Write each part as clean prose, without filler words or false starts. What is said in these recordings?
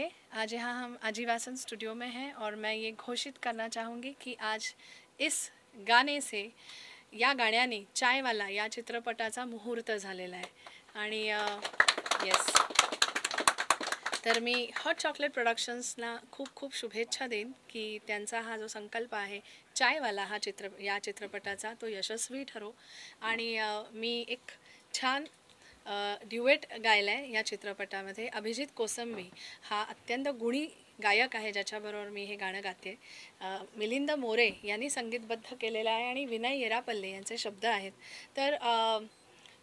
नमस्ते। आज यहाँ हम आजीवासन स्टुडिओ में हैं और मैं ये घोषित करना चाहूँगी की आज इस गाणे से या गाण्याने चायवाला या चित्रपटाचा मुहूर्त झालेला आहे आणि येस तर मी हॉट चॉकलेट प्रोडक्शन्सना खूप खूप शुभेच्छा देईन की त्यांचा हा जो संकल्प आहे चायवाला या चित्रपटाचा तो यशस्वी ठरो आणि मी एक छान ड्युएट गायला आहे या चित्रपटामध्ये। अभिजित कोसंबी हा अत्यंत गुणी गायक आहे ज्याच्याबरोबर मी हे गाणं गाते। मिलिंद मोरे यांनी संगीतबद्ध केलेलं आहे आणि विनय येरापल्ले यांचे शब्द आहेत। तर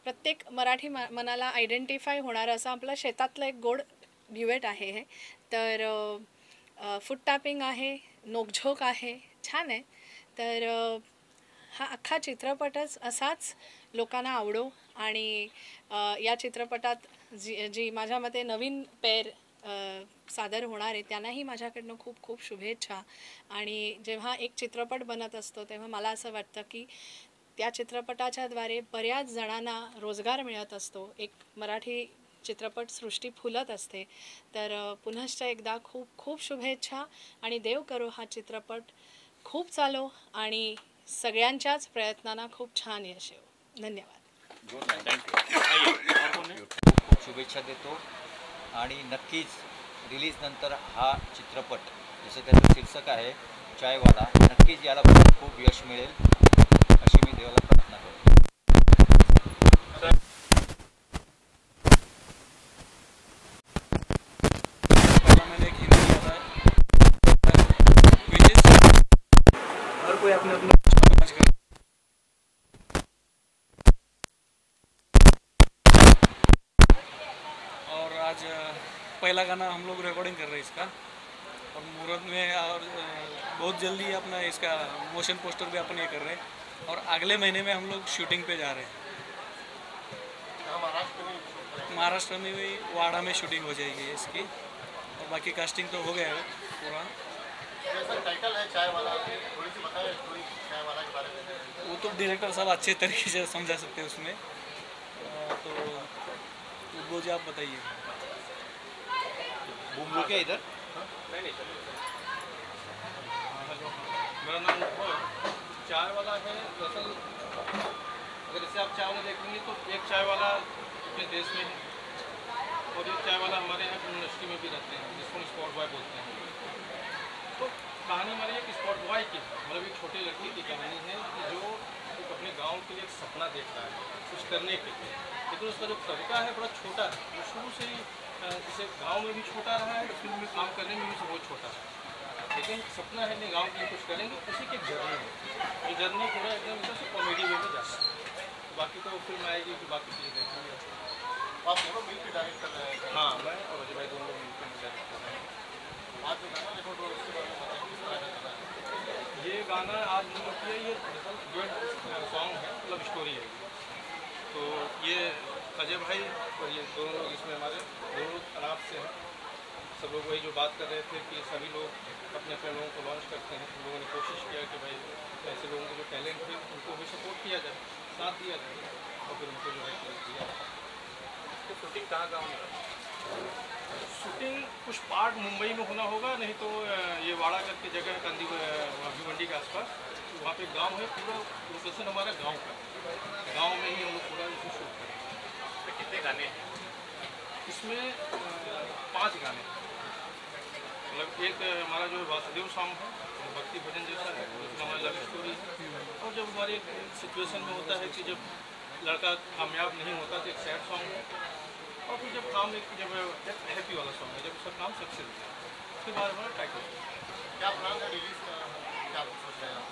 प्रत्येक मराठी मनाला आयडेंटिफाय होणारं असं आपलं शेतातलं एक गोड ड्युएट आहे हे। तर फूट टॅपिंग आहे, नोकझोक आहे, छान आहे। तर हा अख्खा चित्रपटच असाच लोकांना आवडो आणि या चित्रपटात जी माझ्या मते नवीन पेर सादर होणार आहे त्यांनाही माझ्याकडनं खूप खूप शुभेच्छा। आणि जेव्हा एक चित्रपट बनत असतो तेव्हा मला असं वाटतं की त्या चित्रपटाच्याद्वारे बऱ्याच जणांना रोजगार मिळत असतो, एक मराठी चित्रपटसृष्टी फुलत असते। तर पुनश्च एकदा खूप खूप शुभेच्छा आणि देव करो हा चित्रपट खूप चालो आणि सगळ्यांच्याच प्रयत्नांना खूप छान यश येवो। धन्यवाद। खूप शुभेच्छा देतो आणि नक्कीच रिलीज नंतर हा चित्रपट जसं त्याचं शीर्षक आहे चायवाला नक्कीच याला खूप यश मिळेल अशी मी देवाला प्रार्थना करतो। मैंने एक हिंदी गाना हर कोई अपने अपने और आज पहला गाना हम लोग रिकॉर्डिंग कर रहे हैं इसका और मुहूर्त में और बहुत जल्दी अपना इसका मोशन पोस्टर भी अपन ये कर रहे हैं और अगले महीने में हम लोग शूटिंग पे जा रहे हैं। महाराष्ट्र में भी वाड़ा में शूटिंग हो जाएगी इसकी और बाकी कास्टिंग तो हो गया है पूरा। टाइटल है चाय वाला, थोड़ी सी बताएं स्टोरी चाय वाला के बारे में। वो तो डायरेक्टर साहब अच्छे तरीके से समझा सकते हैं उसमें, तो वो जो आप बताइए। बुमरू क्या इधर? नहीं मेरा नाम चाय वाला है। दरअसल अगर इसे आप चाय वाला देखेंगे तो एक चाय वाला अपने देश में है और एक चाय वाला हमारे यहाँ फिल्म इंडस्ट्री में भी रहते हैं जिसको हम स्पॉट बॉय बोलते हैं। तो कहानी हमारी एक स्पॉट बॉय की मतलब एक छोटी लड़की की कहानी है कि जो एक अपने गांव के लिए एक सपना देखता है कुछ करने के लिए, लेकिन उसका जो तरीका है बड़ा छोटा है। वो शुरू से ही जैसे गांव में भी छोटा रहा है, फिल्म में काम करने में भी बहुत छोटा है, लेकिन सपना है नहीं गांव के लिए कुछ करेंगे। उसी की जर्नी है, ये जर्नी पूरा एकदम से कॉमेडी वे में जाता है। बाकी तो फिल्म आएगी कि बाकी चीज़ें देखेंगे। आप दोनों मिल के डायरेक्ट कर रहे हैं? हाँ, मैं और अजय भाई दोनों लोग मिल के डायरेक्ट कर रहे हैं। आज जो गाना रिकॉर्ड हो उसके बारे में बताएं किस तरह का गाना है? ये गाना आज नहीं किया, ये ड्यूएट सॉन्ग है, लव स्टोरी है। तो ये अजय भाई और ये दोनों लोग इसमें हमारे दोनों अनाप से हैं। सब लोग वही जो बात कर रहे थे कि सभी लोग अपने अपने लोगों को लॉन्च करते हैं। हम लोगों ने कोशिश किया कि भाई ऐसे लोगों को जो टैलेंट है उनको भी सपोर्ट किया जाए, साथ दिया जाए और फिर उनको जो है दिया जाए। तो शूटिंग कहाँ शूटिंग कुछ पार्ट मुंबई में होना होगा, नहीं तो ये वाड़ा करके जगह है भिवंडी के आसपास, वहाँ पे गांव है। पूरा लोकेशन हमारा गांव का, गांव में ही हम लोग पूरा इसमें शूट करेंगे। तो कितने गाने हैं इसमें? 5 गाने। मतलब एक हमारा जो वासुदेव सॉन्ग है भक्ति भजन जैसा है, उसमें हमारी लव स्टोरी है। और जब हमारे एक सिचुएशन में होता है कि जब लड़का कामयाब नहीं होता तो एक सैड सॉन्ग है। और फिर जब हैप्पी वाला सॉन्ग है, जब उसका काम सक्सेस होता है उसके बाद हमारा टाइटल। क्या प्लान है रिलीज का, क्या सोच रहे हैं?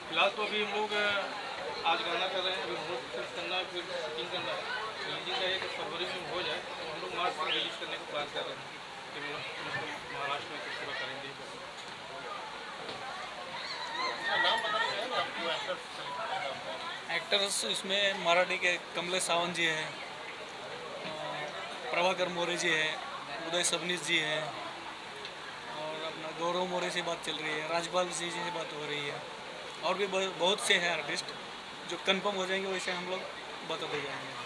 फिलहाल तो अभी हम लोग आज गाना कर रहे हैं, अभी मुहूर्त फिक्स करना है, फिर शूटिंग करना है। रिलीजिंग का एक फरवरी में हो जाए तो हम लोग मार्च में रिलीज करने का प्लान कर रहे हैं कि महाराष्ट्र में कुछ पूरा करेंगे। नाम बताइए एक्टर्स इसमें मराठी के कमलेश सावंत जी हैं, प्रभाकर मोरे जी है, उदय सबनीस जी है और अपना गौरव मोरे से बात चल रही है, राजपाल सिंह जी से बात हो रही है और भी बहुत से हैं आर्टिस्ट जो कंफर्म हो जाएंगे वैसे हम लोग बताते जाएंगे।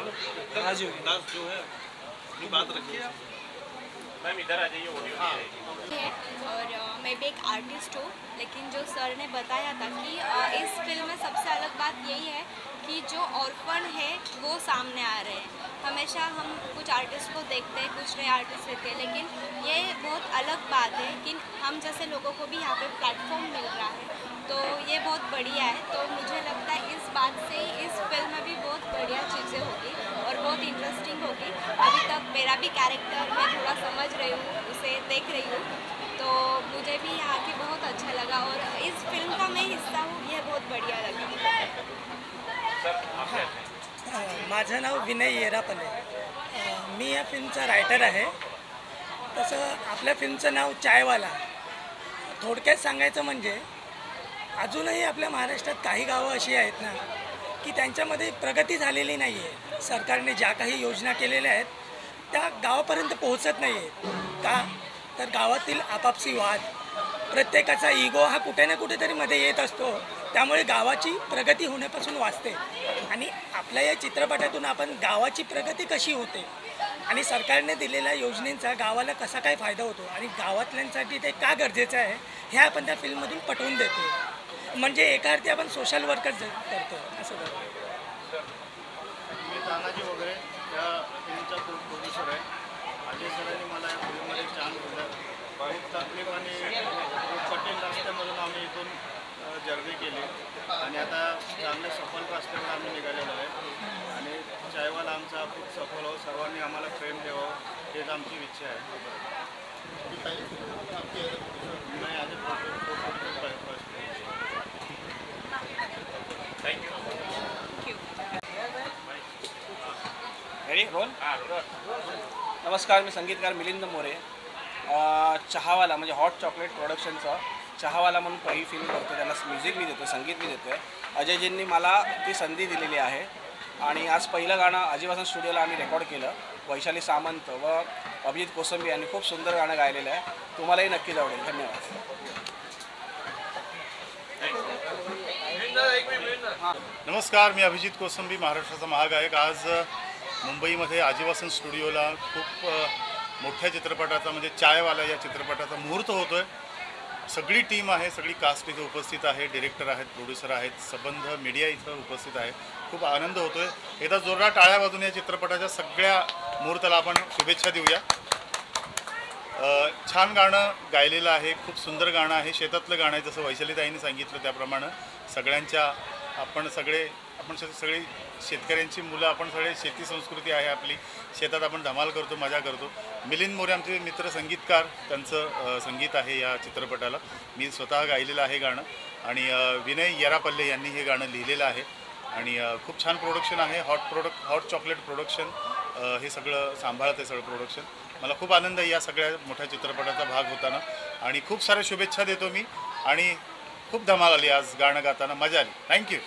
राजू दास जो है अपनी बात रखिए आप। मैम इधर आ जाइए, ऑडियो है और मैं भी एक आर्टिस्ट हूँ, लेकिन जो सर ने बताया था कि इस फिल्म में सबसे अलग बात यही है कि जो ऑर्फन है वो सामने आ रहे हैं। हमेशा हम कुछ आर्टिस्ट को देखते हैं, कुछ नए आर्टिस्ट रहते हैं, लेकिन ये बहुत अलग बात है कि हम जैसे लोगों को भी यहाँ पे प्लेटफॉर्म मिल रहा है, तो ये बहुत बढ़िया है। तो मुझे लगता है इस बात से इस फिल्म में भी बहुत बढ़िया चीज़ें होगी और बहुत इंटरेस्टिंग होगी। अभी तक मेरा भी कैरेक्टर मैं थोड़ा समझ रही हूँ, उसे देख रही हूँ, तो मुझे भी यहाँ के बहुत अच्छा लगा और इस फिल्म का मैं हिस्सा हूँ, ये बहुत बढ़िया लगा। माझं नाव विनय येरापले, मी या फिल्मचा रायटर आहे। तसं आपल्या फिल्मचं नाव चायवाला। थोडक्यात सांगायचं म्हणजे अजूनही आपल्या महाराष्ट्रात काही गावं अशी आहेत ना की त्यांच्यामध्ये प्रगती झालेली नाही आहे। सरकारने ज्या काही योजना केलेल्या आहेत त्या गावापर्यंत पोहोचत नाही आहेत का, तर गावातील आपापसी वाद, प्रत्येकाचा इगो हा कुठे ना कुठेतरी मध्ये येत असतो, त्यामुळे गावाची प्रगती होण्यापासून वाचते। आणि आपल्या या चित्रपटातून आपण गावाची प्रगती कशी होते आणि सरकारने दिलेल्या योजनेचा गावाला कसा काय फायदा होतो आणि गावातल्यांसाठी ते का गरजेचं आहे हे आपण त्या फिल्ममधून पटवून देतो। म्हणजे एका अर्थी आपण सोशल वर्कर करतो असं करतो। मी तानाजी वगैरे त्या फिल्मचा प्रोड्युसर आहे। अजय सरांनी मला या फिल्ममध्ये चान्स दिला। खूप तकलीफ आणि खूप कठीण रस्त्यामधून आम्ही इथून जर्नी केली आणि आता चांगल्या सफल रस्त्यावर आम्ही निघालेलो आहे आणि चायवाला आमचा खूप सफल हो, सर्वांनी आम्हाला प्रेम द्यावं हेच आमची इच्छा आहे। नाही आज रेडी रोल। नमस्कार, मी संगीतकार मिलिंद मोरे। चहावाला म्हणजे हॉट चॉकलेट प्रोडक्शनचं चहावाला म्हणून पहिली फिल्म करतो, त्याला म्युझिक मी देतो, संगीत मी देतो आहे। अजयजींनी मला ती संधी दिलेली आहे आणि आज पहिलं गाणं आजीवासन स्टुडिओला आम्ही रेकॉर्ड केलं। वैशाली सामंत व अभिजित कोसंबी यांनी खूप सुंदर गाणं गायलेलं आहे, तुम्हालाही नक्कीच आवडेल। धन्यवाद। नमस्कार, मी अभिजित कोसंबी, महाराष्ट्राचा महागायक। आज मुंबईमध्ये आजीवासन स्टुडिओला खूप मोठ्या चित्रपटाचा म्हणजे चायवाला या चित्रपटाचा मुहूर्त होतो आहे। सगळी टीम आहे, सगळी कास्ट इथे उपस्थित आहे, डिरेक्टर आहेत, प्रोड्युसर आहेत, संबंध मीडिया इथं उपस्थित आहे। खूप आनंद होतो आहे। एकदा जोरदार टाळ्या वाजून या चित्रपटाच्या सगळ्या मुहूर्ताला आपण शुभेच्छा देऊया। छान गाणं गायलेलं आहे, खूप सुंदर गाणं आहे, शेतातलं गाणं आहे। जसं वैशालीताईंनी सांगितलं त्याप्रमाणे सगळ्यांच्या आपण सगळे शेतकऱ्यांची मुलं, आपण सगळे शेती संस्कृती आहे आपली, शेतात आपण धमाल करतो, मजा करतो। मिलिंद मोरे आमचे मित्र संगीतकार, त्यांचं संगीत आहे या चित्रपटाला। मी स्वतः गायलेलं आहे गाणं आणि विनय येरापल्ले यांनी हे गाणं लिहिलेलं आहे आणि खूप छान प्रोडक्शन आहे। हॉट चॉकलेट प्रोडक्शन हे सगळं सांभाळत आहे, सगळं प्रोडक्शन। मला खूप आनंद आहे या सगळ्या मोठ्या चित्रपटाचा भाग होताना आणि खूप साऱ्या शुभेच्छा देतो मी आणि खूप धमाल आली आज गाणं गाताना, मजा आली। थँक्यू।